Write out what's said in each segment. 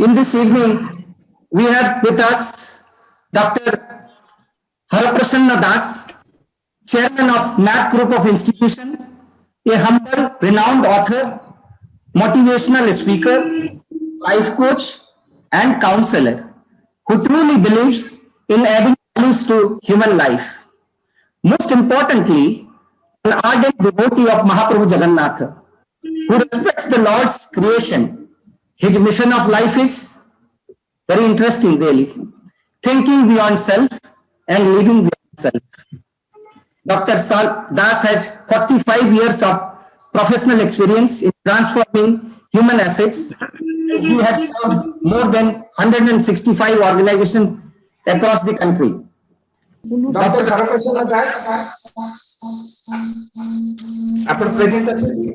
In this evening, we have with us Dr. Haraprasanna Das, Chairman of NAC Group of Institution, a humble, renowned author, motivational speaker, life coach, and counselor, who truly believes in adding values to human life. Most importantly, an ardent devotee of Mahaprabhu Jagannatha, who respects the Lord's creation. His mission of life is very interesting, really. Thinking beyond self and living beyond self. Dr. Das has 45 years of professional experience in transforming human assets. He has served more than 165 organizations across the country. Dr. Haraprasanna Das, ଆପଣ present ଅଛନ୍ତି?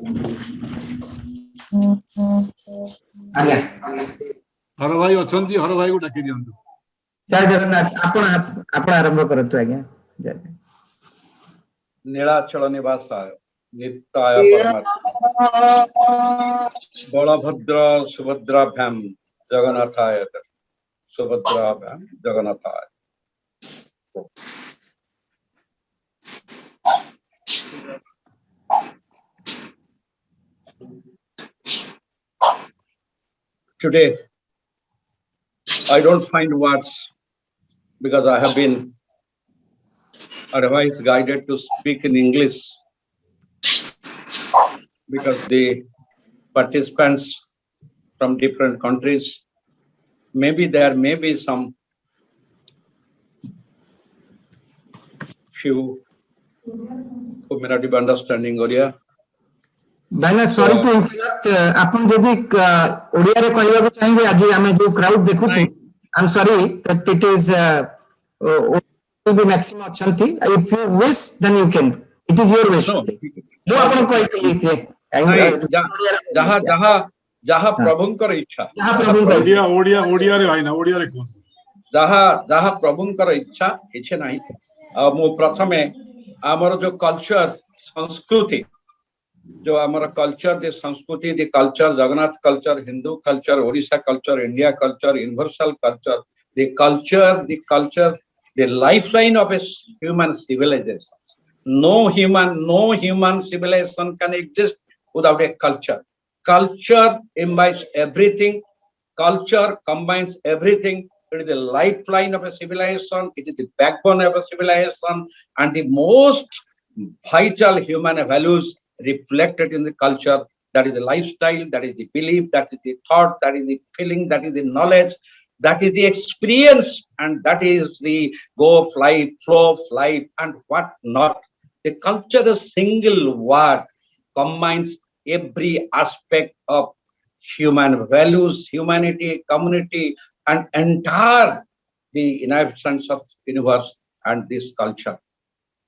ଆଜ୍ଞା हर भाई अछंती हर भाई को डाकी दियंतु। जय जगन्नाथ। ଆପଣ ଆରମ୍ଭ କରନ୍ତୁ ଆଜ୍ଞା। ଜୟ नीलाचल निवासाय नित्याय परमात्मा Balabhadra सुभद्राभ्याम जगन्नाथाय सुभद्राभ्याम जगन्नाथाय। Today I don't find words because I have been otherwise guided to speak in English, because the participants from different countries, maybe there may be some few who may not be understanding Oriya. भाईना sorry to interrupt. आपण जदी ओडिया रे कहबा को चाहिबे आज हमें जो crowd देखु छु, I am sorry that it is will be maximum अछंती। If you wish then you can, it is your wish. जो आपण कहते थे जहां जहां जहां प्रभुंकर इच्छा, जहां प्रभुंकर ओडिया ओडिया ओडिया रे भाई ना ओडिया रे कोन जहां जहां प्रभुंकर इच्छा किछ नाही। मो प्रथमे हमर जो कल्चर संस्कृति, जो आमर कल्चर द संस्कृति the culture Jagannath culture, Hindu culture, Odisha culture, India culture, universal culture, the culture the lifeline of a human civilisation. No human civilization can exist without a culture. Culture imbibes everything. Culture combines everything. It is the lifeline of a civilization. It is the backbone of a civilization, and the most vital human values reflected in the culture. That is the lifestyle, that is the belief, that is the thought, that is the feeling, that is the knowledge, that is the experience, and that is the go of life, flow of life, and what not. The culture, a single word, combines every aspect of human values, humanity, community, and entire the inhabitants of the universe and this culture.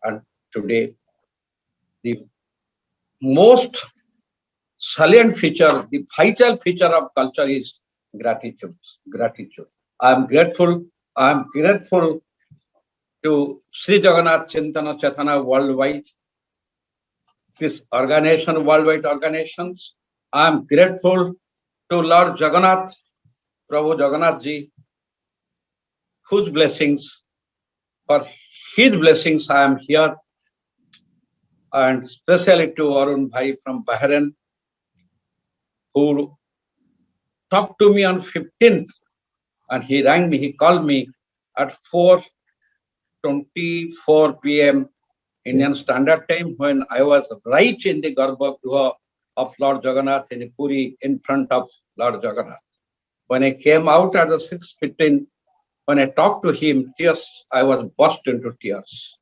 And today, the most salient feature, the vital feature of culture is gratitude. I am grateful to Sri Jagannath Chintana Chetana worldwide, this organization, worldwide organizations. I am grateful to Lord Jagannath, Prabhu Jagannath Ji, whose blessings, for his blessings I am here, and especially to Arun Bhai from Bahrain, who talked to me on 15th, and he rang me, he called me at 4:24 p.m. Indian Standard Time, when I was right in the Garbhagriha of Lord Jagannath in Puri, in front of Lord Jagannath. When I came out at the 6:15, when I talked to him, tears, I was burst into tears.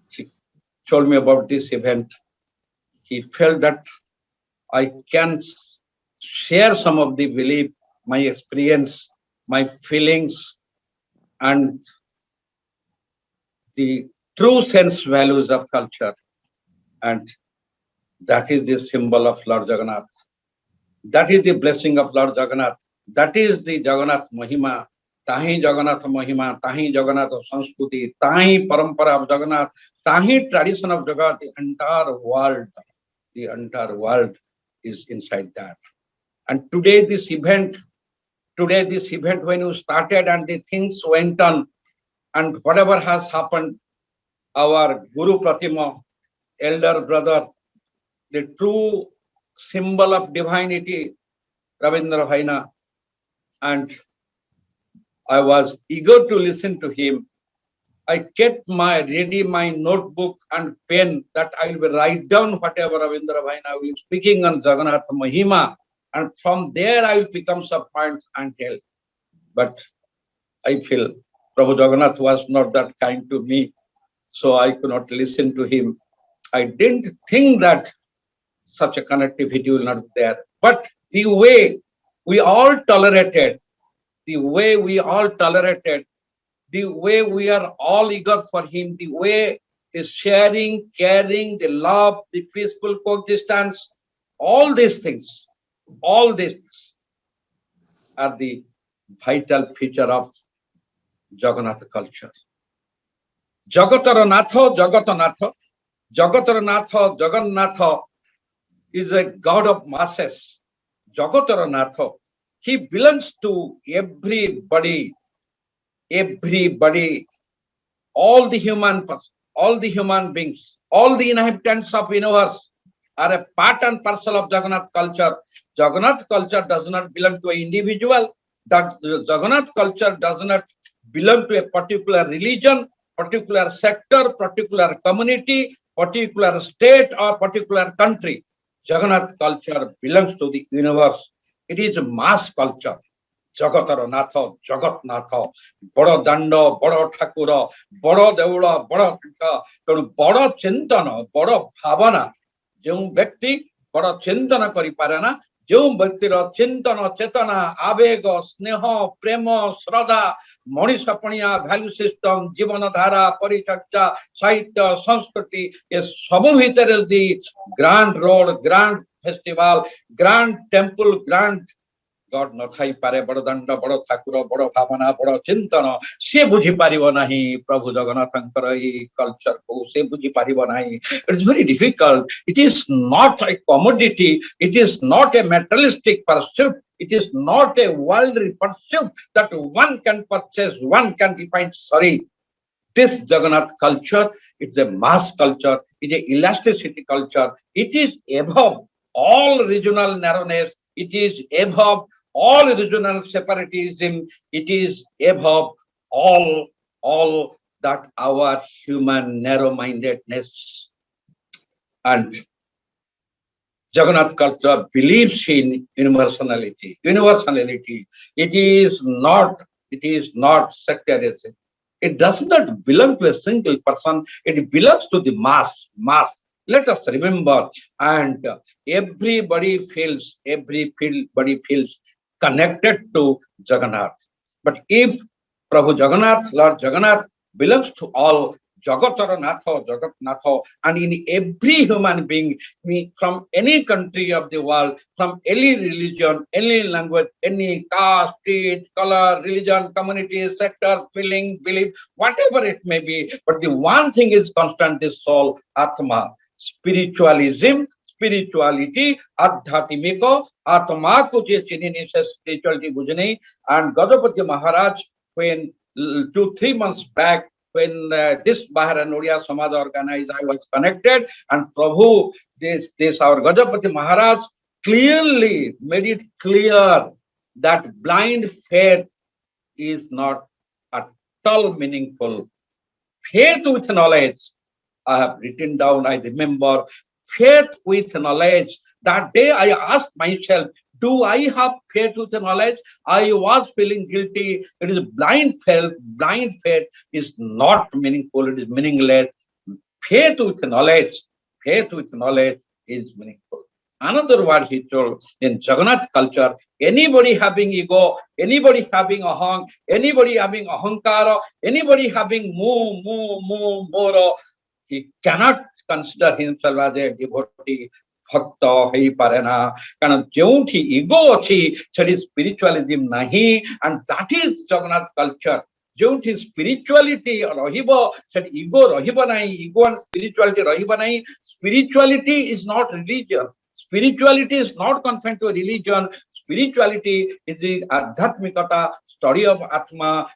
He told me about this event. He felt that I can share some of the belief, my experience, my feelings, and the true sense values of culture. And that is the symbol of Lord Jagannath. That is the blessing of Lord Jagannath. That is the Jagannath Mahima. Tahi Jagannath Mahima, Tahi Jagannath Sanskruti, Tahi Parampara of Jagannath, Tahi tradition of Jagannath. The entire world is inside that. And today this event today this event when you started and the things went on and whatever has happened, our Guru Pratima, elder brother, the true symbol of divinity, Ravindra Bhaina, and I was eager to listen to him. I kept ready my notebook and pen that I will write down whatever Ravindra Bhaina will be speaking on Jagannath Mahima, and from there I will pick up some points and tell. But I feel Prabhu Jagannath was not that kind to me, so I could not listen to him. I didn't think that such a connectivity will not be there. But the way we all tolerated, the way we are all eager for him, the way the sharing, caring, the love, the peaceful coexistence, all these things are the vital feature of Jagannath culture. Jagatara Natha, Jagannatha is a god of masses. Jagatara Natha, he belongs to everybody, all the human beings, all the inhabitants of universe are a part and parcel of Jagannath culture. Jagannath culture does not belong to an individual. Jagannath culture does not belong to a particular religion, particular sector, particular community, particular state or particular country. Jagannath culture belongs to the universe. It is a mass culture. Jagatara Natha, Jagat Natha, Bada Danda, Bada Thakura, Bada Deula, Bada Pita, Bada Chintana, Bada Bhavana, Jung Bhakti, Bada Chintana Kariparana, Jung Bhaktira, Chintana, Chetana, Avega, Sneha, Prema, Srada, Monisapanya, value system, Jivanadhara, Parichacha, Sahitya, Sanskriti, is Sabuhitar is the grand road, grand festival, grand temple, grand God nathai pare bada danda bada thakura bada bhavana bada chintana se bujhi paribo nahi Prabhu Jagannathଙ୍କର ei culture ko se bujhi paribo nahi. It's very difficult. It is not a commodity. It is not a materialistic pursuit. It is not a worldly pursuit that one can purchase, one can define. Sorry, this Jagannath culture, it's a mass culture. It's a elasticity culture. It is above all regional narrowness. It is above all regional separatism. It is above all that our human narrow-mindedness. And Jagannath culture believes in universality. It is not sectarianism. It does not belong to a single person. It belongs to the mass. Let us remember, and everybody feels connected to Jagannath. But if Prabhu Jagannath, Lord Jagannath belongs to all, Jagatara Natha, Jagat Natha, and in every human being, from any country of the world, from any religion, any language, any caste, creed, color, religion, community, sector, feeling, belief, whatever it may be. But the one thing is constant, this soul, Atma. Spirituality, Adhyatimiko, Atma ko je chini se spirituality bujhne. And Gajapati Maharaj, when 2-3 months back, when this Bahar and Odia Samaj organized, I was connected, and Prabhu, this our Gajapati Maharaj clearly made it clear that blind faith is not at all meaningful. Faith with knowledge, I have written down, I remember, faith with knowledge. That day I asked myself, do I have faith with knowledge? I was feeling guilty. It is blind faith. Blind faith is not meaningful. It is meaningless. Faith with knowledge is meaningful. Another word he told, in Jagannath culture, anybody having ego, anybody having ahang, anybody having ahankara, anybody having moro, he cannot consider himself as a devotee. Bhakta hei parena. Karan jeuthi ego achi, chadi spiritualism nahi, and that is Jagannath culture. Jeuthi spirituality rahibo, chadi ego rahibo nahi, ego and spirituality rahibo nahi. Spirituality is not religion. Spirituality is not confined to a religion. spirituality is the adhyatmikata, study of Atma,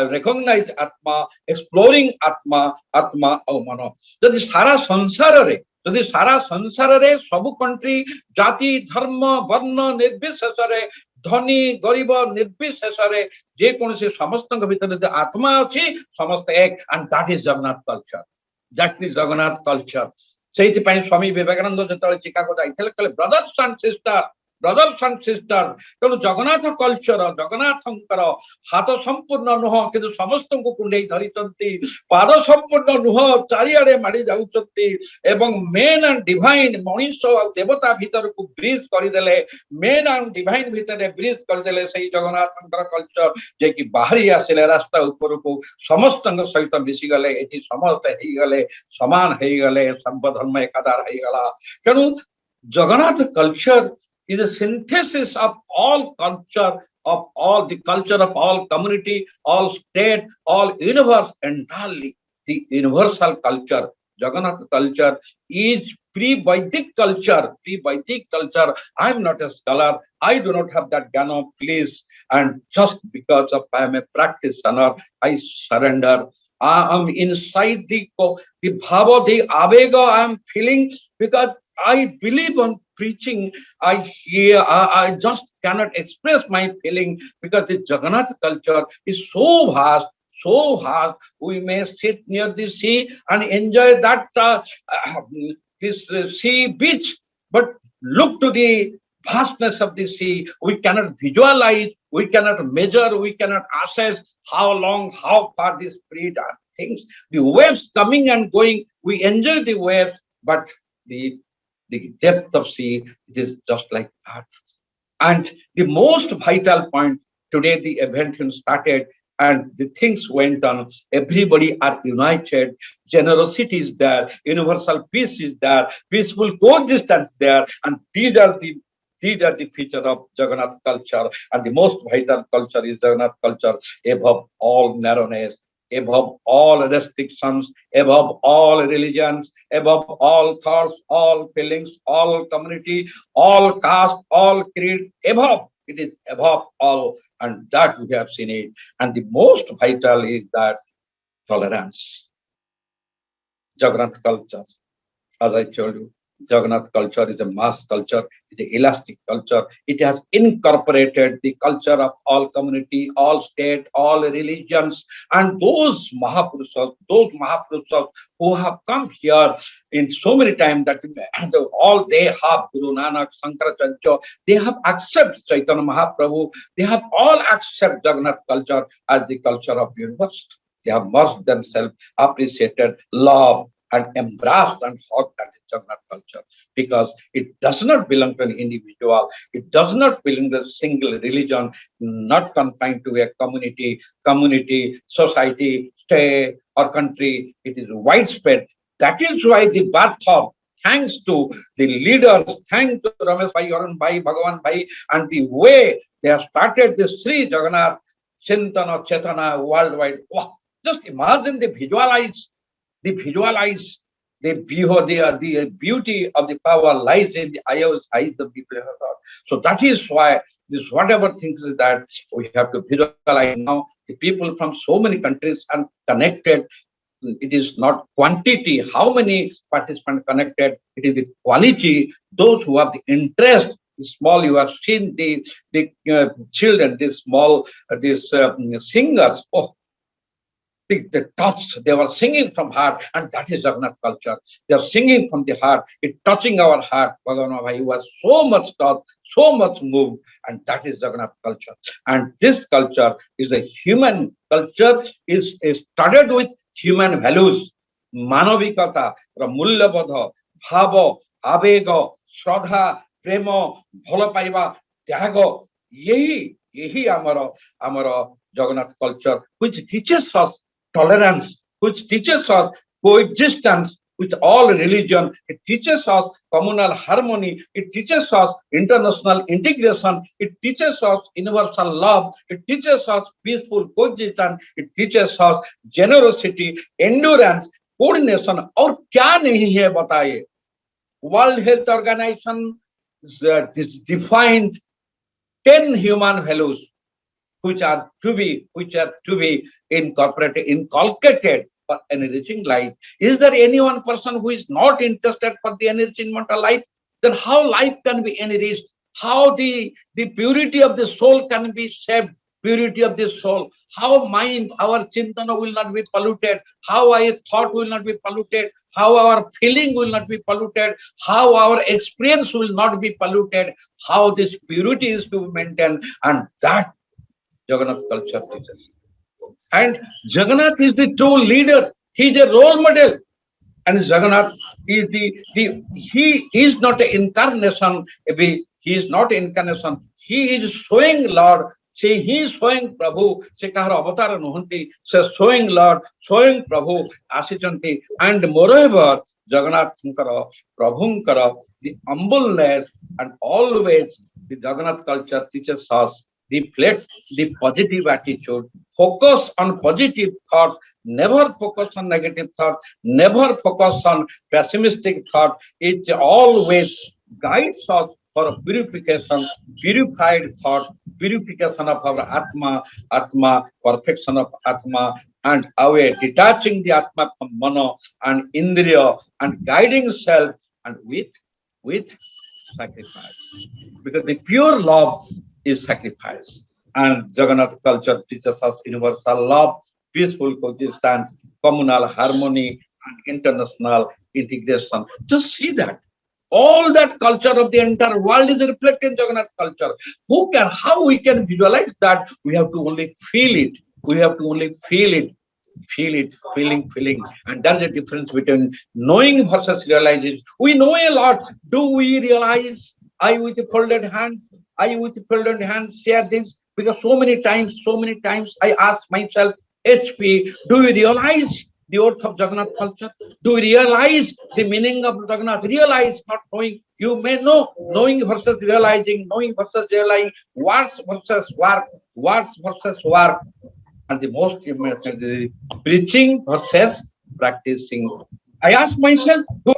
recognize Atma, exploring Atma, Atma au mano. Jadi sara sansara re, ଯଦି ସାରା ସଂସାରରେ ସବୁ country ଜାତି ଧର୍ମ ବର୍ଣ୍ଣ ନିର୍ବିଶେଷରେ ଧନୀ ଗରିବ ନିର୍ବିଶେଷରେ ଯେ କୌଣସି ସମସ୍ତଙ୍କ ଭିତରେ ଯଦି ଆତ୍ମା ଅଛି ସମସ୍ତେ ଏକ, and that is Jagannath culture, that is Jagannath culture. ସେଇଥିପାଇଁ ସ୍ୱାମୀ ବିବେକାନନ୍ଦ ଯେତେବେଳେ ଚିକାଗୋ ଯାଇଥିଲେ କହିଲେ ବ୍ରଦର୍ସ ଆଣ୍ଡ ସିଷ୍ଟର, ତେଣୁ ଜଗନ୍ନାଥ କଲଚର, ଜଗନ୍ନାଥଙ୍କର ହାତ ସମ୍ପୂର୍ଣ୍ଣ ନୁହଁ କିନ୍ତୁ ସମସ୍ତଙ୍କୁ କୁଣ୍ଡେଇ ଧରିଛନ୍ତି, ପାଦ ସମ୍ପୂର୍ଣ୍ଣ ନୁହଁ ଚାରିଆଡେ ମାଡି ଯାଉଛନ୍ତି ଏବଂ ମେନ୍ ଆଣ୍ଡ ଡିଭାଇନ ମଣିଷ ଆଉ ଦେବତା ଭିତରକୁ ବ୍ରିଜ କରିଦେଲେ, ମେନ୍ ଆଣ୍ଡ ଡିଭାଇନ ଭିତରେ ବ୍ରିଜ କରିଦେଲେ ସେଇ ଜଗନ୍ନାଥଙ୍କର କଲଚର, ଯିଏକି ବାହାରି ଆସିଲେ ରାସ୍ତା ଉପରକୁ, ସମସ୍ତଙ୍କ ସହିତ ମିଶିଗଲେ, ଏଠି ସମସ୍ତେ ହେଇଗଲେ ସମାନ ହେଇଗଲେ, ସର୍ବ ଧର୍ମ ଏକାଦାର ହେଇଗଲା। ତେଣୁ Jagannath culture is a synthesis of all culture, of all the culture of all community, all state, all universe, entirely the universal culture. Jagannath culture is pre-Vedic culture. Pre-Vedic culture. I am not a scholar. I do not have that jnana, please. And just because of I am a practitioner, I surrender. I am inside the bhava, the avega I am feeling, because I believe on preaching. I hear, I just cannot express my feeling because the Jagannath culture is so vast, so vast. We may sit near the sea and enjoy that this sea beach, but look to the vastness of the sea. We cannot visualize, we cannot measure, we cannot assess how long, how far the spirit are things. The waves coming and going, we enjoy the waves, but the depth of sea is just like that. And the most vital point, today the event started and the things went on. Everybody are united. Generosity is there. Universal peace is there. Peaceful coexistence there. And these are the feature of Jagannath culture. And the most vital culture is Jagannath culture, above all narrowness, above all restrictions, above all religions, above all thoughts, all feelings, all community, all caste, all creed, above. It is above all, and that we have seen it. And the most vital is that tolerance. Jagannath culture, as I told you, Jagannath culture is a mass culture, it's an elastic culture. It has incorporated the culture of all community, all state, all religions, and those Mahapurushas who have come here in so many times that all they have, Guru Nanak, Shankaracharya, they have accepted Chaitanya Mahaprabhu, they have all accepted Jagannath culture as the culture of universe. They have merged themselves, appreciated, loved, and embraced and hugged at the Jagannath culture, because it does not belong to an individual, it does not belong to a single religion, not confined to a community, society, state, or country. It is widespread. That is why the birth of, thanks to the leaders, thanks to Ramesh Bhai, Arun Bhai, Bhagavan Bhai, and the way they have started the Sri Jagannath Chintana Chetana worldwide. Wow. Just imagine the visualize the beauty of the power lies in the eyes of people. So that is why this whatever things is that we have to visualize now. The people from so many countries are connected. It is not quantity, how many participants connected, it is the quality, those who have the interest. The small, you have seen the children, the small, singers. Oh, the touch, they were singing from heart, and that is Jagannath culture. They are singing from the heart, it touching our heart. Bhagavan Bhai was so much touched, so much moved, and that is Jagannath culture. And this culture is a human culture, is studied with human values, manavikata, mulyabodha, bhava, avega, shraddha, prema, bhala paiba, tyaga. Yehi amara Jagannath culture, which teaches us tolerance, which teaches us coexistence with all religion. It teaches us communal harmony. It teaches us international integration. It teaches us universal love. It teaches us peaceful coexistence. It teaches us generosity, endurance, coordination. और क्या नहीं है बताइए? World Health Organization defined 10 human values which are to be inculcated for enriching life. Is there any one person who is not interested for the enrichment of life? Then how life can be enriched? How the purity of the soul can be saved? Purity of the soul. How mind, our chintana will not be polluted. How our thought will not be polluted. How our feeling will not be polluted. How our experience will not be polluted. How this purity is to be maintained. And that Jagannath culture teaches. And Jagannath is the true leader. He is a role model. And Jagannath is he is not an incarnation. He is not incarnation. He is showing Lord. He is showing Prabhu. Se kahar avatar nuhanti. Se showing Lord, showing Prabhu asichanti. And moreover, Jagannath Prabhunkara, the humbleness, and always the Jagannath culture teaches us, reflects the positive attitude, focus on positive thoughts, never focus on negative thoughts, never focus on pessimistic thought. It always guides us for purification, purified thought, purification of our Atma, perfection of Atma, and away, detaching the Atma from Mano and Indriya, and guiding self, and with sacrifice. Because the pure love is sacrifice. And Jagannath culture teaches us universal love, peaceful coexistence, communal harmony, and international integration. Just see that. All that culture of the entire world is reflected in Jagannath culture. How we can visualize that? We have to only feel it. We have to only feel it. Feeling. And there's a difference between knowing versus realizing. We know a lot. Do we realize? I with folded hands share this, because so many times I ask myself, HP, do you realize the oath of Jagannath culture? Do you realize the meaning of Jagannath? Realize, not knowing. You may know, knowing versus realizing, words versus work, and the most important, preaching versus practicing. I ask myself, do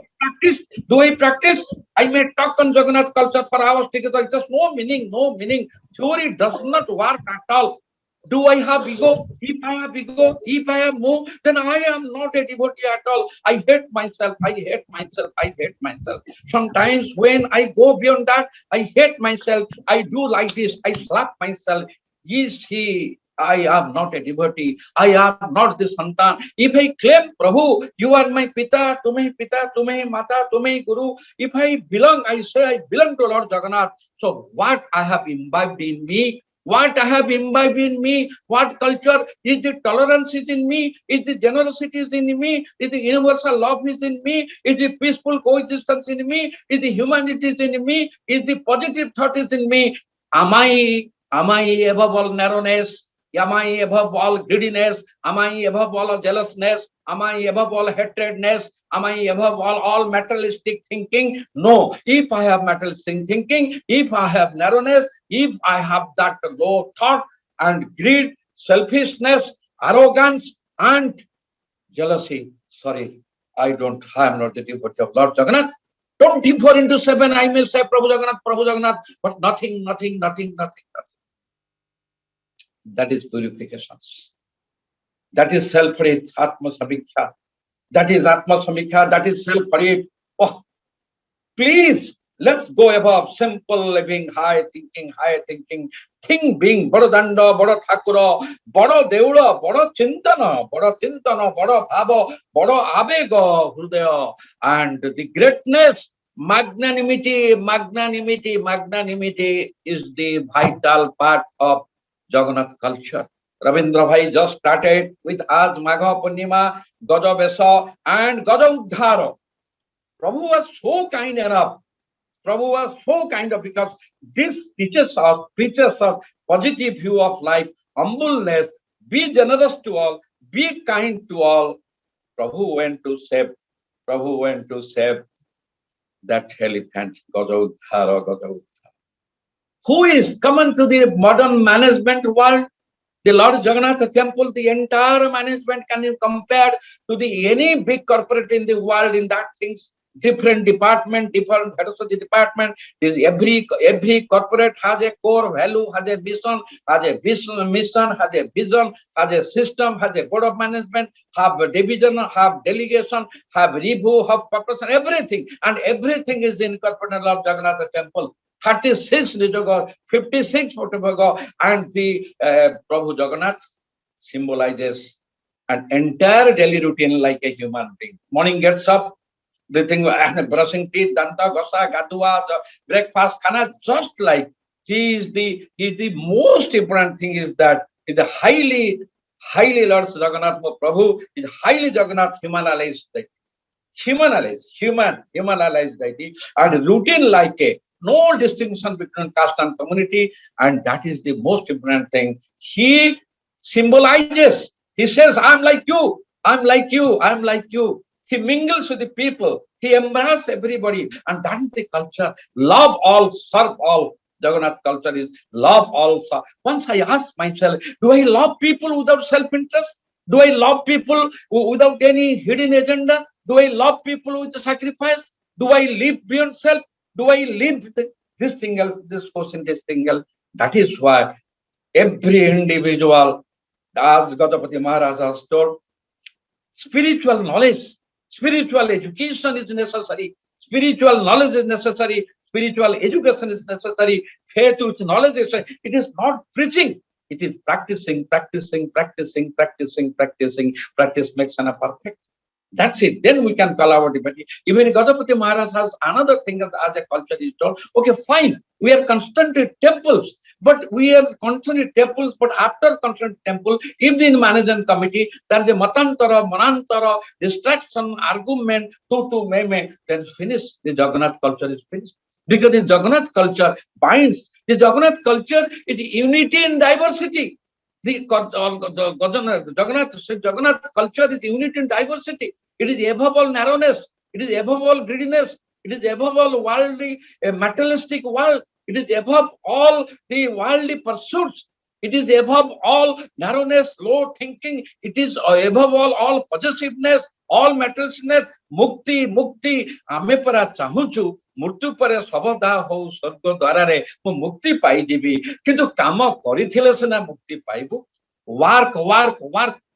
I practice? I may talk on Jagannath culture for hours together. Just no meaning. Theory does not work at all. Do I have ego? If I have more, then I am not a devotee at all. I hate myself. Sometimes when I go beyond that, I hate myself. I do like this. I slap myself. I am not a devotee. I am not the santan. If I claim, Prabhu, you are my pita, tumhe mata, tumhe guru. If I belong, I say I belong to Lord Jagannath. So what I have imbibed in me, what culture is, the tolerance is in me, is the generosity is in me, is the universal love is in me, is the peaceful coexistence in me, is the humanity is in me, is the positive thought is in me. Am I above all narrowness? Am I above all greediness? Am I above all jealousness? Am I above all hatredness? Am I above all materialistic thinking? No. If I have materialistic thinking, if I have narrowness, if I have that low thought and greed, selfishness, arrogance, and jealousy, sorry, I am not the devotee of Lord Jagannath. 24/7 I may say Prabhu Jagannath, but nothing. That is purification. That is self-prit, Atma Samiksha. That is Atma Samiksha. That is self-prit. Oh, please, let's go above simple living, high thinking. Think being Bada Danda, Bada Thakura, Bada Deula, Bada Chintana, Bada Bhava, Bada Abega, Hrudaya, and the greatness, magnanimity is the vital part of Jagannath culture. Ravindra Bhai just started with us Magha Purnima, Gaja Besa, and Gaja Uddhara. Prabhu was so kind enough. Because this teaches us positive view of life, humbleness, be generous to all, be kind to all. Prabhu went to save that elephant, Gaja Uddhara. Who is coming to the modern management world? The Lord Jagannath temple, the entire management can be compared to any big corporate in the world in that things. different department, different heads of the department. This every corporate has a core value, has a mission, has a mission, has a vision, has a system, has a board of management, have a division, have delegation, have review, have purpose, and everything. And everything is incorporated in Lord Jagannath temple. 36 Nijogar, 56 Fotovaga, and the Prabhu Jagannath symbolizes an entire daily routine like a human being. Morning gets up, breathing, brushing teeth, danta, gosa, gadua, breakfast, khana, just like he is the most important thing is that is the highly Lord Jagannath Prabhu is highly Jagannath humanized deity. Humanized deity, and routine like a no distinction between caste and community, and that is the most important thing. He symbolizes, he says, I'm like you, I'm like you, I'm like you. He mingles with the people, he embraces everybody, and that is the culture. Love all, serve all. Jagannath culture is love all. Once I asked myself, do I love people without self-interest? Do I love people without any hidden agenda? Do I love people with sacrifice? Do I live beyond self? Do I live this thing else, this question, this thing else? That is why every individual, as Gajapati Maharaj has told, spiritual knowledge, spiritual education is necessary, spiritual knowledge is necessary, spiritual education is necessary, faith with knowledge is necessary. It is not preaching, it is practicing. Practice makes an perfect. That's it. Then we can call our debate. Even Gajapati Maharaj has another thing as a culture is told. Okay, fine. We are constantly temples, but we are constantly temples. But after constant temple, if the management committee there is a matantara, manantara, distraction, argument, me, then finish. The Jagannath culture is finished because the Jagannath culture binds. The Jagannath culture is unity in diversity. The Jagannath culture is unity in diversity. It is above all narrowness. It is above all greediness. It is above all worldly, materialistic world. It is above all the worldly pursuits. It is above all narrowness, low thinking. It is above all possessiveness, all materialishness. Mukti. Ame para chahuchu. मृत्यु पर सबदा हो स्वर्ग द्वारा रे मु मुक्ति पाई जीवी किंतु काम करिथिले सेना मुक्ति पाइबु work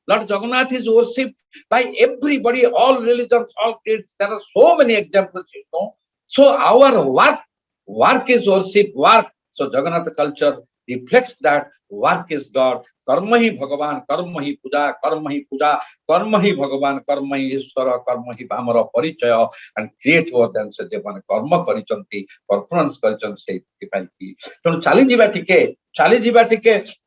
Lord Jagannath is worshipped by everybody, all religions, all creeds. There are so many examples, you know. So our work is worship, work. So Jagannath culture reflects that work is God. Karma hi Bhagavan, karma hi puja, karma hi Bhagavan, karma hi Ishvara, karma hi amara parichaya, and create more than se jevan karma karichanti, performance karichanti ki. So chali jiba tike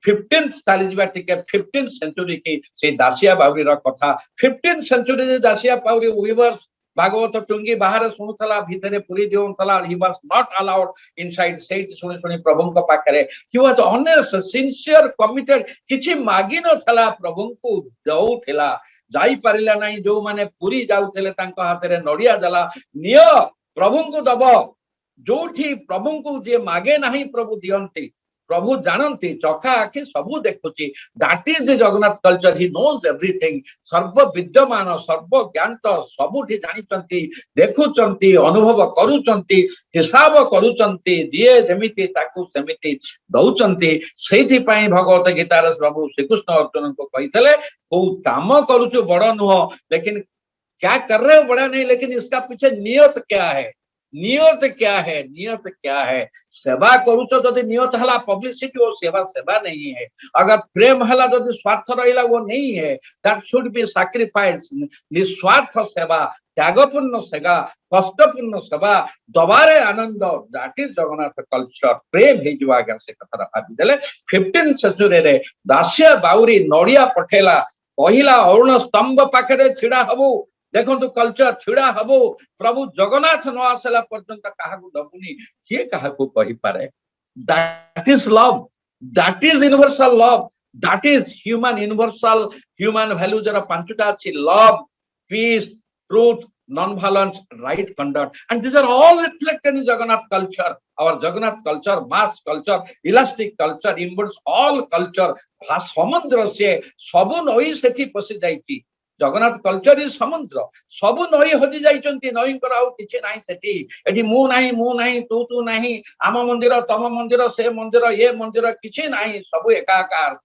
15th century ki se Dasia Bauri ra katha 15th century je Dasia Bauri weavers Bhagavata Tungi Bahara Sunuthala Bhitere Puri Deonthala, he was not allowed inside Seit Suni Prabhunka Pakare. He was honest, sincere, committed. Kichi Magino Thala Prabhunku Dau Thila. Jai Parila Nai Jo Mane Puri Jau Thele Tanka Hatere Nodia Dala Near Prabhunku Dabo Joti Prabhunku Je Mage Nahi Prabhu Dionti. Prabhu Jananti, Chokha Aki, Sabu Dekuchi. That is the Jagannath culture. He knows everything. Sarva Vidyamana, Sarva Gyanta, Sabuti Janichanti, Dekuchanti, Anubhava Karuchanti, Hisaba Karuchanti, Die Demiti, Taku Semiti, Dauchanti, Seithi Pai Bhagavata Gitaras Prabhu, Srikushna Arjunanko Kaitale, who Kama Karuchu Bada Nuho, lekin क्या कर रहे हो बड़ा नहीं लेकिन इसका पीछे नियत क्या है नियत क्या है सेवा करू तो जदि नियत हला पब्लिसिटी वो सेवा नहीं है अगर प्रेम हला जदि स्वार्थ रहिला वो नहीं है दैट शुड बी सैक्रिफाइस निस्वार्थ सेवा त्यागपूर्ण सेवा कष्टपूर्ण सेवा दबारे आनंद दैट इज जगन्नाथ कल्चर प्रेम हे जो आगे से कथा भाबी देले 15th सेंचुरी रे दासिया बाउरी नडिया पठेला पहिला अरुण स्तंभ पाखरे छिड़ा हबो देखो तो कल्चर छिड़ा हबो प्रभु जगन्नाथ न आसला पर्यंत काहाकू दबुनी के काहाकू कहि पारे that is love that is universal love that is human value जरा पांचटा अछि love piece truth non violence right conduct and these are all reflected in Jagannath culture our Jagannath culture mass culture elastic culture embodies all culture samudra se sabu noi sethi pasi jaiti Jagannath culture is समुद्र सबु नई हजि जाइचंती नई कर आउ किछि नाही सेठी एठी मु नाही तू नाही आम मंदिर तम मंदिर से मंदिर ये मंदिर किछि नाही सबु एकाकार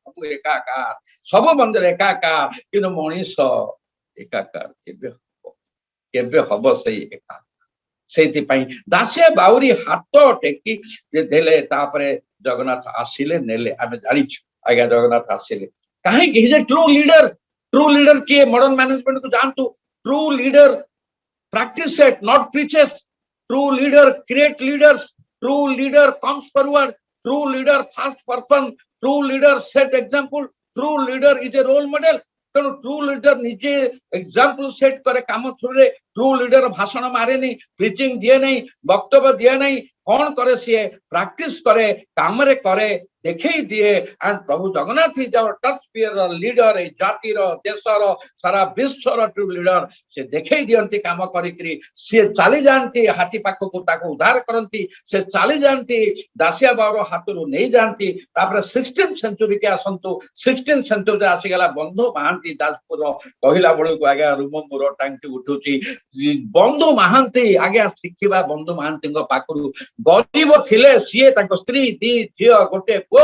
सबु मंदिर एकाकार किनु मनीष एकाकार केबे हब सही एकाकार सेति पई दासिया बाउरी हाथ टेकी देले तापरे जगन्नाथ आसिले नेले आमे जानिछु आज्ञा जगन्नाथ आसिले काहे कि जे ट्रू लीडर के मॉडर्न मैनेजमेंट को जानतु true leader practice it not preaches true leader create leaders true leader comes forward true leader fast person true leader set example true leader is a role model तेणु true leader निजे example set करे काम through रे true leader भाषण मारे नहीं preaching दिए नहीं वक्तव्य दिए नहीं कौन करे सी प्रैक्टिस करे काम रे करे देखे दिए and Prabhu Jagannath is our torchbearer leader ए जातिर देशर सारा विश्वर ट्रू लीडर से देखे दियंती काम करी से चली जानती हाथी पाख को ताको उद्धार करंती से चली जानती दासिया बावर हाथरू नहीं जानती तापर 16th सेंचुरी के आसंतु 16th सेंचुरी आसी गला बंधु महांती दासपुर कहिला बळू को आगे रूम मोर टांगटी उठुची बंधु महांती आगे शिखिबा बंधु महांती को पाखरू गरीब थिले सीए ताको स्त्री दी झियो गोटे पो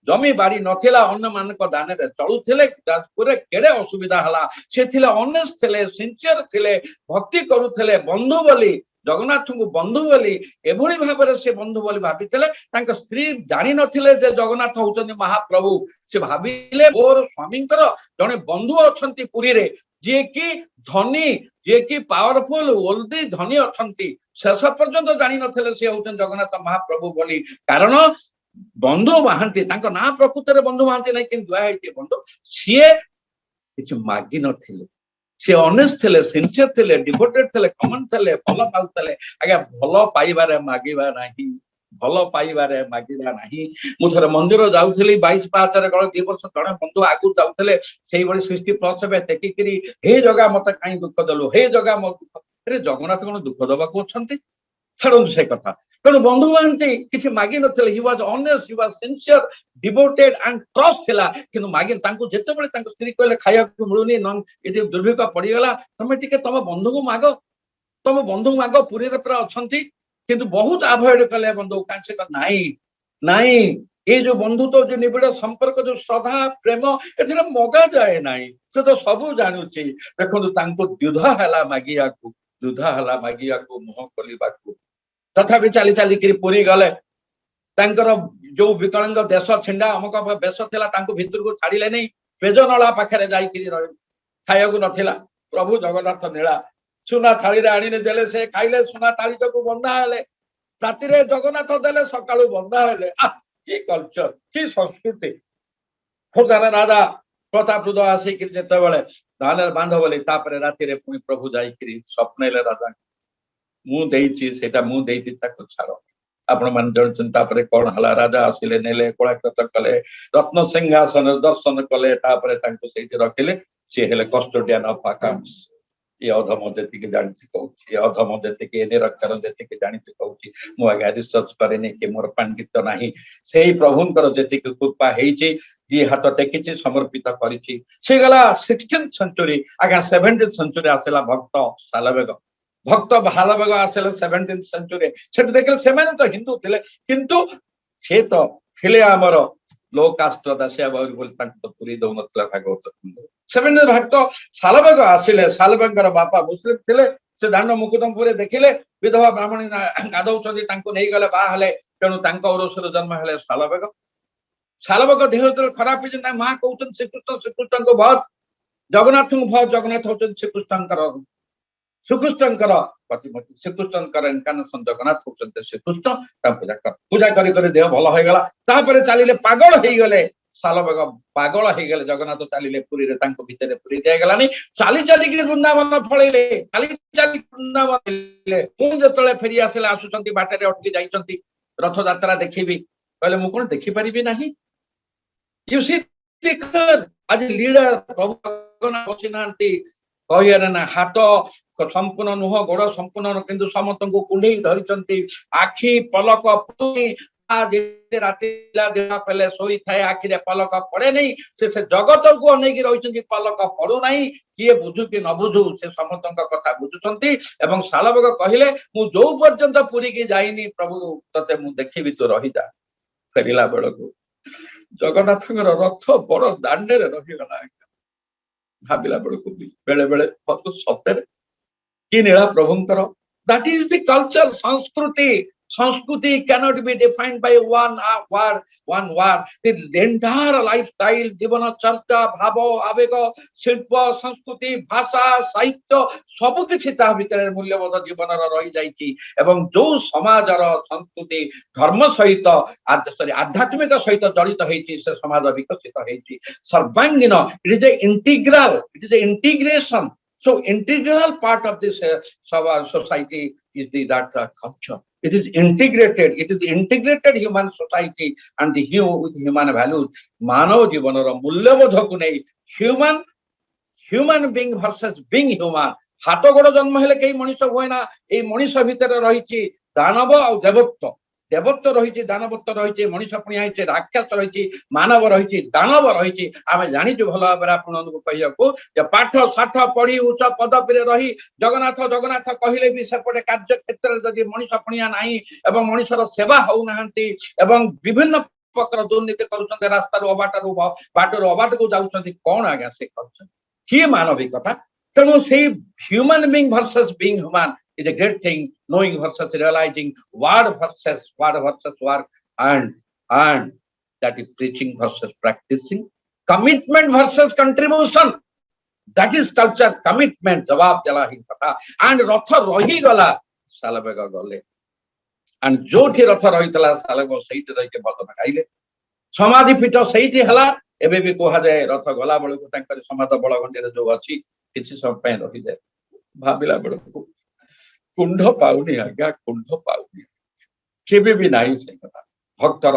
जमी बाड़ी नथिला अन्न मानक दाने रे चलुथिले पूरे केडे असुविधा हला से थिले ऑनेस्ट थिले सिंसियर थिले भक्ति करूथिले बंधु बोली जगन्नाथ को बंधु बोली एभली भाबरे से बंधु बोली भाबिथिले तांको स्त्री जानि नथिले जे जगन्नाथ होउचनी महाप्रभु से भाबिले मोर स्वामींकर जने बंधु अछंती पुरी रे जे कि धनी जे कि पावरफुल ओल्दी धनी अछंती शेष पर्यंत जानि नथिले से होउचन जगन्नाथ महाप्रभु बोली कारण बंधु महांती तांको ना प्रकृत रे बंधु महांती नै कि दुआ हेती बंधु सीए किछ मागी नथिले से ऑनेस्ट थिले सिंसियर थिले डिवोटेड थिले कमन थिले भलो पाउतले आगे भलो पाइबारे मागिबा नाही भलो पाइबारे मागिबा नाही मु थरे मंदिर जाउथली 22 पाचर गळ 2 वर्ष जणे बंधु आगु जाउथले सेही बळी सृष्टि प्रसबे तेकी करी हे जगह मते काई दुख दलु हे जगह म अरे जगन्नाथ कोन दुख दबा को छंती छडन से कथा तेणु बंधु महांती किसी मागी नथिले he was honest he was sincere devoted and trust थिला किंतु मागी तांको जेते बळे तांको स्त्री कहले खाया को मिलुनी नन एते दुर्भिक्ष पड़ी गला तमे टिके तम बंधु मागो पुरी रे पूरा अछंती किंतु बहुत अवॉइड कले बंधु कांसे का नाही ये जो बंधु तो जो निबिड़ संपर्क जो श्रद्धा प्रेम एथिरे मगा जाए नाही से तो सब जानुची देखो तांको द्युधा हला मागिया को मुह खोलिबा को तथापि चली चली कि पुरी गले तांकर जो विकलांग देश छिंडा अमुक बेश थिला तांको भितर को छाड़िले नहीं पेज नला पाखरे जाई कि खाया को नथिला प्रभु जगन्नाथ नीला सुना थाली रे आनी देले से खाइले सुना थाली को बंधा हेले राति रे जगन्नाथ देले सकाळु बंधा हेले की कल्चर की संस्कृति खोदाना राजा प्रतापरुद्र आसी कि जेते बेले धान बांध बोली तापरे राति रे पुनी प्रभु जाई कि स्वप्नले राजा मु देइची सेटा मु देइती ताको छाड़ो आपण मान जणचन तापरे कोन हला राजा आसिले नेले कोलाकृत कले रत्न सिंहासन दर्शन कले तापरे तांको सेठी रखिले से हेले कस्टोडियन ऑफ अकाउंट्स ये अधम देति के जानती कहूची ये अधम देति के निरक्षर देति के जानती कहूची मु आगे रिसर्च करेनी कि मोर पंडित नाही सेही प्रभुंकर देति के कृपा हेची जी हाथ टेकिची समर्पित करिची से गला 16th सेंचुरी आगे 17th सेंचुरी आसेला भक्त भालबेग आसेले 17th सेंचुरी सेट देखले सेमाने तो हिंदू थिले किंतु से तो थिले हमर लो कास्ट दासिया बाउरी बोल तक तो पूरी दौ नथला भागवत 17th भक्त सालबेग आसिले सालबेगर बापा मुस्लिम थिले से दान मुकुदमपुरे देखिले विधवा ब्राह्मणी गादौचंदी तांको नै गले बा हले तेनु तांको औरसर जन्म हले सालबेग देह तो खराब हो जंता मां कहउचन श्रीकृष्ण को बहुत जगन्नाथ को बहुत जगन्नाथ होचन श्रीकृष्णकर प्रतिमूर्ति श्रीकृष्णकर इनकानेशन जगन्नाथ होचन श्रीकृष्ण ता पूजा करी देह भल हो गला तापरे चलिले पागल हो गले सालबेग पागल हो गले जगन्नाथ चलिले पुरी रे तांको भितरे पुरी दे गलानी चाली चाली कि वृंदावन फळैले चाली चाली वृंदावन ले मु जतले फेरी आसेला आसुचंती बाटे रे अटकी जाईचंती रथ यात्रा देखिबी कहले मु कोन देखि परिबी नाही यू सी दिकर आज लीडर प्रभु जगन्नाथ बसिनांती कहियारे ना हाथ संपूर्ण नुह गोड़ संपूर्ण किंतु समस्त को कुंडई धरिचंती आखि पलक पुनी राति पहले शोई थाए आखिरे पलक पड़े नहीं से जगत को अनेक रही पलक पड़ू ना किए बुझु कि न बुझु से समस्त कथा बुझुंट एवं सालबग कहले मु जो पर्यंत पुरी की जाइनी प्रभु तते मु देखी तू रही जा फेरला बेल को जगन्नाथ रथ बड़ दांडे रहीगला भाविला बेल को बेले बेले सत्य कि नीला प्रभुंकर दैट इज द कल्चर संस्कृति संस्कृति cannot be defined by one word the entire lifestyle जीवन चर्चा भाव आवेग शिल्प संस्कृति भाषा साहित्य सब किछि ता भितर मूल्यबोध जीवन रही जाइछि एवं जो समाजर संस्कृति धर्म सहित सॉरी आध्यात्मिक सहित जड़ित होइछि से समाज विकसित होइछि सर्वांगीन it is a integration so integral part of this society is that culture. It is integrated human society and the with human values. मानव जीवन मूल्यबोध को नहीं human being versus being human. हाथ गोड़ जन्म हेले कई मनीष हुए ना ए मनीष भितर रही दानव और देवत्व देवत्व रही दानवत्व रही मनीष पुणी राक्षस रही मानव रही दानव रही आम जाचु भल भाव आपको कह पाठ साठ पढ़ी उच्च पदवी रही जगन्नाथ जगन्नाथ कहले भी सेपटे कार्य क्षेत्र जदि मनीष पुणिया नहीं एवं मनीषर सेवा होना विभिन्न प्रकार दुर्नीति कर रास्तार बाटर अबाट को जाऊँ कौन आज्ञा से किए मानविकता तेणु से human being versus being human is a great thing knowing versus realizing word versus word and that is preaching versus practicing commitment versus contribution that is culture commitment जवाब देला ही कथा and रथ रही गला सालबेग गले and जोठी रथ रहीतला सालबेग सहित रही के बदन गाइले समाधि पीठ सहित हला एबे भी कहा जाए रथ गला बेल को तांकर समाध बळगंडी रे जो अछि किछि समय पे रही जाए भाबिला बेल को कुंड पाऊनी आज्ञा कुंड पाऊनी केबे भी नहीं से कथा भक्तर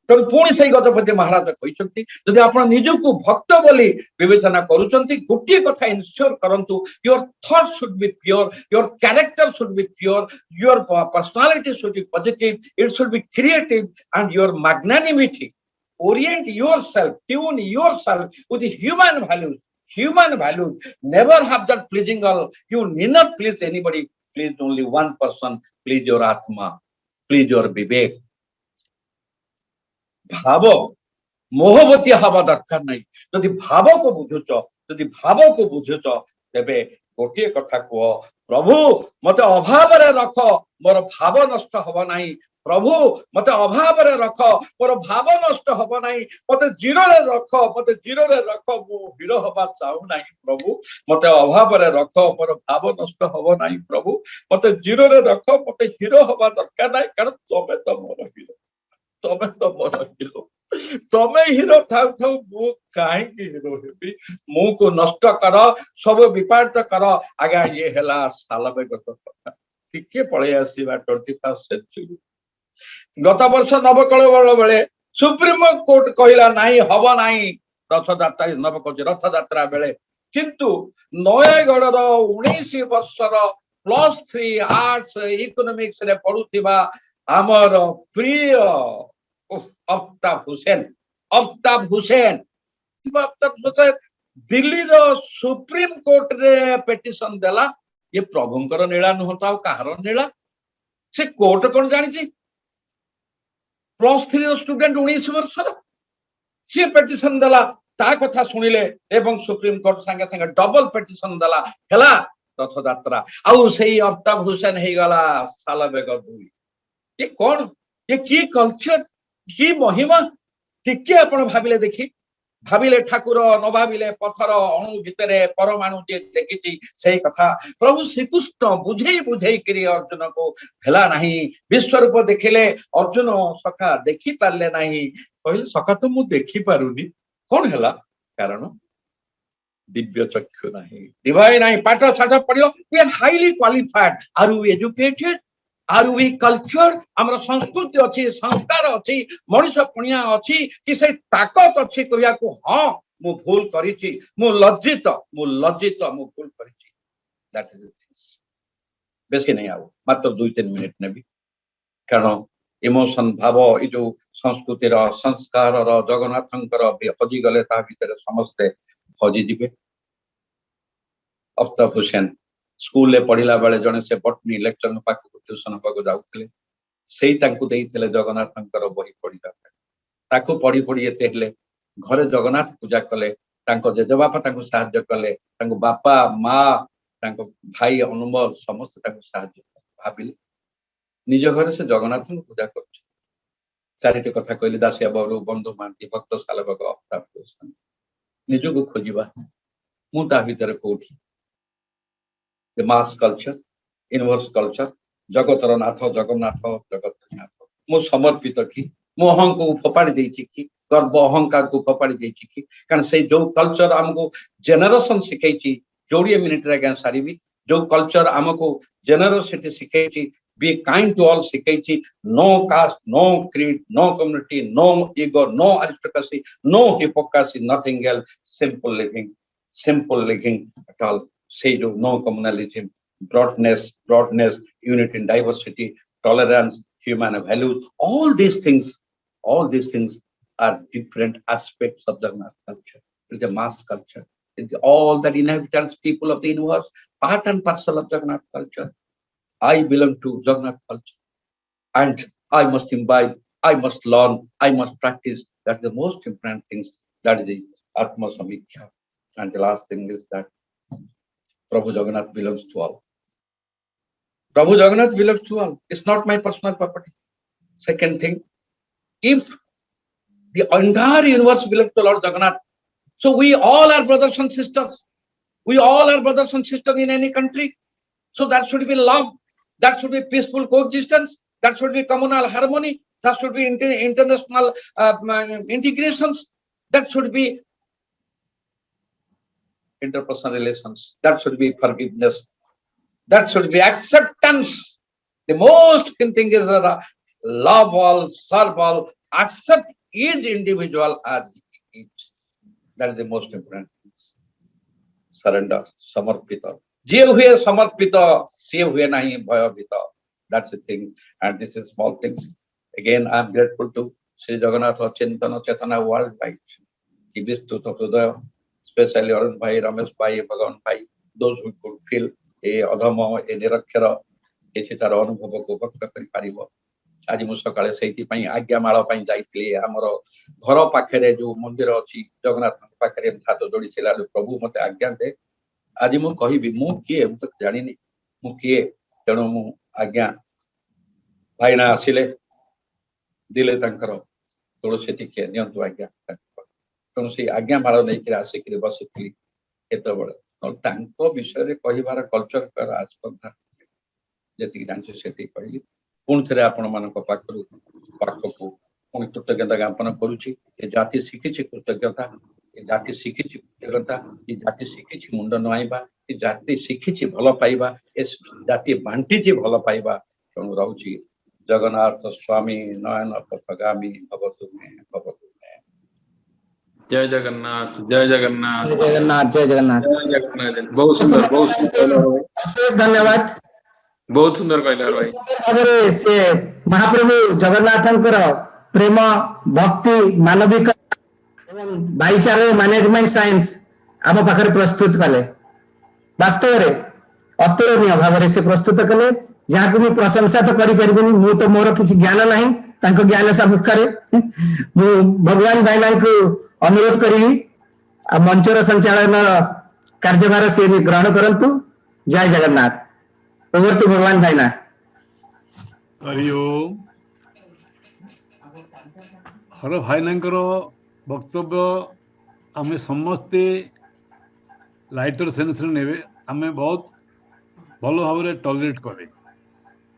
तेणु पुणी से गजपति महाराज कहते जदि आप निजको भक्त बोली विवेचना करुचंती गोटे कथा इनश्योर करंतु your thought should be pure your character should be pure your personality should be positive it should be creative and your magnanimity orient yourself tune yourself with the human values never have that pleasing all you need not please anybody please only one person please your atma please your vivek भाव मोहवती हवा दरकार नहीं जदि भाव को बुझुच तेबे गोटे कथा कह प्रभु मते अभाव रे रख मोर भाव नष्ट हब नहीं प्रभु मते अभाव रे रख मोर भाव नष्ट हब नहीं मते जीरो रे रख मो हीरो हबा चाहू नहीं प्रभु मते अभाव रे रख मोर भाव नष्ट हब नहीं प्रभु मते जीरो रे रख मते हीरो हबा दरकार नहीं कारण तमे हीरो थाउ थाउ मु काहे की हीरो हेबी मु को नष्ट कर सब विपाट कर आगा ये हला सालबेग कथा टिके पळे आसीबा 21st सेंचुरी गत वर्ष नवकलेवर बेले सुप्रीम कोर्ट कहला नहीं हब नहीं रथयात्रा नवकोच रथयात्रा बेले किंतु नयगढ़ 19 वर्षर +3 आर्ट्स इकोनॉमिक्स रे पढुथिबा आमर प्रिय अफ्ताब हुसैन दिल्ली रो सुप्रीम कोर्ट रे पिटिशन देला ये प्रभुंकर नीला नुहता कहार नीला से कोर्ट कौन जानी +3 स्टूडेंट 19 वर्षर सी पिटिशन देला ता कथा सुनिले एवं सुप्रीम कोर्ट संगे संगे डबल पिटिशन देला हेला रथयात्रा आउ सेही अफ्ताब हुसैन हे गला सालबेग दुई ये कौन ये की कल्चर की महिमा टिके आपण भाबिले देखी भाबिले ठाकुर न भाबिले पत्थर अणु भितरे परमाणु जे देखिछि सेही कथा प्रभु श्रीकृष्ण बुझेई करी अर्जुन को भेला नहीं विश्व रूप देखिले अर्जुन सखा देखि पारले नहीं कहले सखा तो मु देखि पारुनी कौन हैला कारण दिव्य चक्षु नहीं दिवाई नहीं पाठ साठ पढ़ियो we are highly qualified are you educated are we culture आमर संस्कृति अच्छी संस्कार अच्छी मनीष पुणिया अच्छी कि से ताकत अच्छी कहया को हाँ मु भूल करिछि मु लज्जित मु भूल करिछि दैट इज इट बेसी नहीं आओ मात्र 2-3 मिनिट नेबी कारण इमोशन भाव ये जो संस्कृतिर संस्कार जगन्नाथंकर हजि गले ता भितर समस्ते हजि दिबे। अफ्ताब हुसैन स्कूल ले पढ़िला बेले जने से बटनी लेक्चर पाखु ट्यूशन पाखु जाउथले सेही तांकु देइथिले जगन्नाथंकर बही पढ़िला ताकु पढ़ी पढ़ी एते हेले घरे जगन्नाथ पूजा कले तांको जेजबापा तांको साहाय्य कले तांको बापा माँ तांको भाई अनुमोल समस्त तांको साहाय्य भाबिले निज घर से जगन्नाथ पूजा कर चारिटी कथा कहली दासिया बाबू बंधु मांती भक्त सालभग अफ्ताब हुसैन निजको खोजिबा मु ता भितर कोठी the mass culture universe culture जगतर नाथ जगन्नाथ जगत नाथ मु समर्पित कि मु अहं को फोपाड़ी देछि कि गर्व अहंकार को फोपाड़ी देछि कि कारण से जो कल्चर हमको जेनरेशन सिखैछि जोड़िए मिनिट रे सारी जो कल्चर हमको जेनरोसिटी सिखैछि be kind to all सिखैछि no caste no creed no community no ego no aristocracy no hypocrisy nothing else simple living at all say do no communalism broadness unity in diversity tolerance human values all these things are different aspects of the mass culture. It's a mass culture. It's all that inhabitants people of the universe part and parcel of Jagannath culture. I belong to Jagannath culture and I must imbibe, I must learn, I must practice. That's the most important things. That is the Atma Samikya. And the last thing is that Prabhu Jagannath belongs to all. Prabhu Jagannath belongs to all. It's not my personal property. Second thing, if the entire universe belongs to Lord Jagannath, so we all are brothers and sisters. We all are brothers and sisters in any country. So that should be love. That should be peaceful coexistence. That should be communal harmony. That should be international integrations. That should be interpersonal relations. That should be forgiveness. That should be acceptance. The most important thing is love all, serve all, accept each individual as each. That is the most important thing. Surrender, samarpita. जे हुए समर्पित से हुए नहीं भयभीत. That's the thing, and this is small things. Again, I am grateful to Sri Jagannath Chintana Chetana worldwide. He to Hruday, especially Arun Bhai, Ramesh Bhai, Bhagavan Bhai, those who could feel a adhama, a nirakshara, a chitara anubhava ko bhakta kari paribo. आज मु सकाळे सेति पई आज्ञा माळ पई जाइतली हमरो घर पाखरे जो मंदिर अछि जगन्नाथ पाखरे हाथ जोड़ी छिला प्रभु मते आज्ञा दे आज मु कहिबी मु किए मु तो जानिनी मु किए तेणु मु आज्ञा भाईना आसिले दिले तंकर तुलसी टिके नियंतु आज्ञा तेणु से आज्ञा माळ नै कि आसिकरी बसितली एत बड़ तांको विषय रे कहिबार कल्चर कर आस्पर्धा जति जानि सेति कहली पुन थरे आपण मानक पाखरु पाखकु पुन कृतज्ञता ज्ञापन करूची ए जाति शिखिछि कृतज्ञता ए जाति शिखिछि कृतज्ञता ए जाति शिखिछि मुंड नआइबा ए जाति शिखिछि भलो पाइबा ए जाति बांटिछि भलो पाइबा तेणु रहउची जगन्नाथ स्वामी नयन पथगामी भवतु में जय जगन्नाथ जय जगन्नाथ जय जगन्नाथ जय जगन्नाथ जय जगन्नाथ। बहुत सुंदर अशेष धन्यवाद। बहुत सुंदर कहला भाई भाବରେ से महाप्रभु जगन्नाथंकर प्रेम भक्ति मानविक एवं भाईचारा मैनेजमेंट साइंस आम पाखरे प्रस्तुत कले वास्तव रे अतुलनीय भाव से प्रस्तुत कले जहाँ को प्रशंसा तो करें मु तो मोर किसी ज्ञान नहीं तांको ज्ञान समुखारे मु भगवान भाईना को अनुरोध करी मंचर संचालन कार्यभार से ग्रहण करंतु। जय जगन्नाथ। ओवर टू भगवान भाईना। हरिओम। हर भाईनांकर वक्तव्य आमे समस्ते लाइटर सेंस नेबे आमे बहुत भलो भाव टॉलरेट करे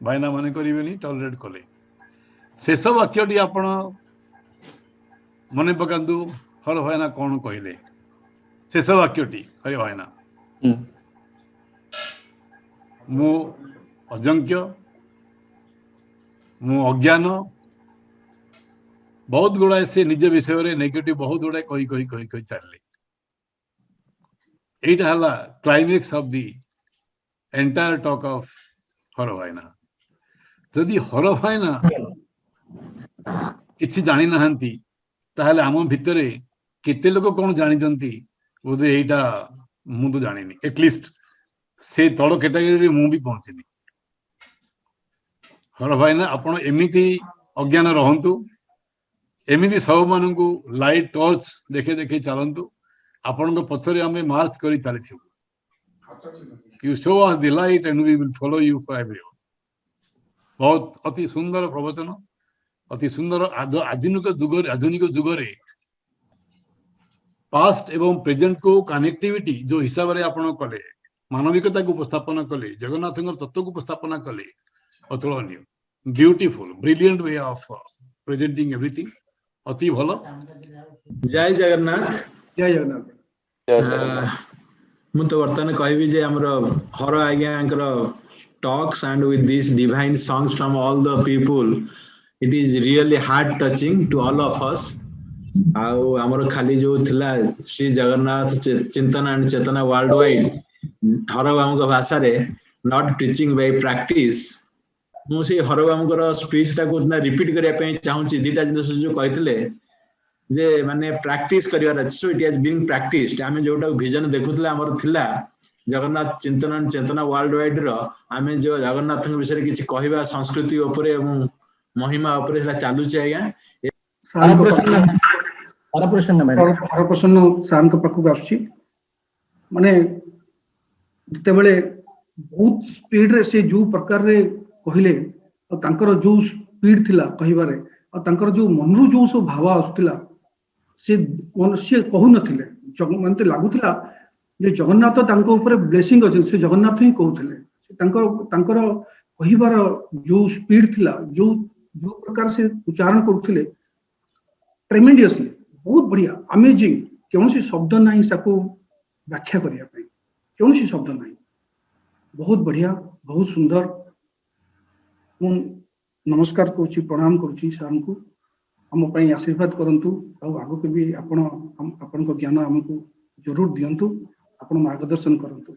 भाईना माने करिवेनी टॉलरेट कले शेष वाक्यटी आपण मने पकांतु हर भाईना कौन कहले शेष वाक्यटी हरे भाईना मु अजंक्य मु अज्ञान बहुत गुड़ाए से निज विषय रे नेगेटिव बहुत गुड़ाए कही चलले एटा हला climax of the entire talk of Hara भाईना। जदि हर भाईना किछि जानि नाहंती ताहले आम भितरे केते लोक कोन जानिचंती बोधे एटा मु तो जानिनी एटलिस्ट से तळ कैटेगरी मु भी पहुंचिनी हर भाई ना आपण एमिति अज्ञान रहंतु एमिति सब मानकु लाइट टॉर्च देखे देखे चलंतु आपण को पछरे हमें मार्च करी चलिथु you show us the light and we will follow you for everyone बहुत अति सुंदर प्रवचन अति सुंदर आधुनिक जुगरे पास्ट एवं प्रेजेंट को कनेक्टिविटी जो हिसाब रे आपण कले मानविकता को उपस्थापन कले जगन्नाथ तत्व को उपस्थापन कले अतुलनीय beautiful brilliant way of presenting everything अति भलो जय जगन्नाथ जय जगन्नाथ मु तो वर्तमान कहबी जे हमरो हर आज्ञाकर talks and with these divine songs from all the people it is really heart touching to all of us आउ हमरो खाली जो थिला श्री जगन्नाथ चिंतन एंड चेतना वर्ल्ड वाइड हर बामको भाषा रे नॉट टीचिंग बाय प्रैक्टिस मु से हर बामकर स्पीच टा को रिपीट करिया पे चाहूची दीटा जिंस जो कहतिले जे माने प्रैक्टिस करिवार अछि so it has been practised आमे जोटा विजन देखुतले हमर थिला जगन्नाथ चिंतन एंड चेतना वर्ल्ड वाइड रो आमे जो जगन्नाथ के विषय किछि कहबा संस्कृति ऊपर एवं महिमा ऊपर हला चालू छै आज्ञा हर प्रश्न शांत पाखक आछि माने जते बेले बहुत स्पीड रे से जो प्रकार रे कहिले और तांकर जो स्पीड थिला कहिबारे और तांकर जो मनरु जो सब भाव आसुतिला से मनुष्य कहू नथिले जगन्नाथ लागुतिला जे जगन्नाथ तांको ऊपर ब्लेसिंग अछि से जगन्नाथ ही कहउथिले तांकर कहिबार जो स्पीड थिला जो जो प्रकार से उच्चारण करथिले ट्रेमेंडियसली बहुत बढ़िया अमेजिंग कौन शब्द नहीं साको व्याख्या करिया पे कौन शब्द नहीं बहुत बढ़िया बहुत सुंदर मु नमस्कार करूची प्रणाम करूची सार को हम पई आशीर्वाद करंतु आ आगो के भी आपण को ज्ञान हमको जरूर दियंतु आपण मार्गदर्शन करंतु।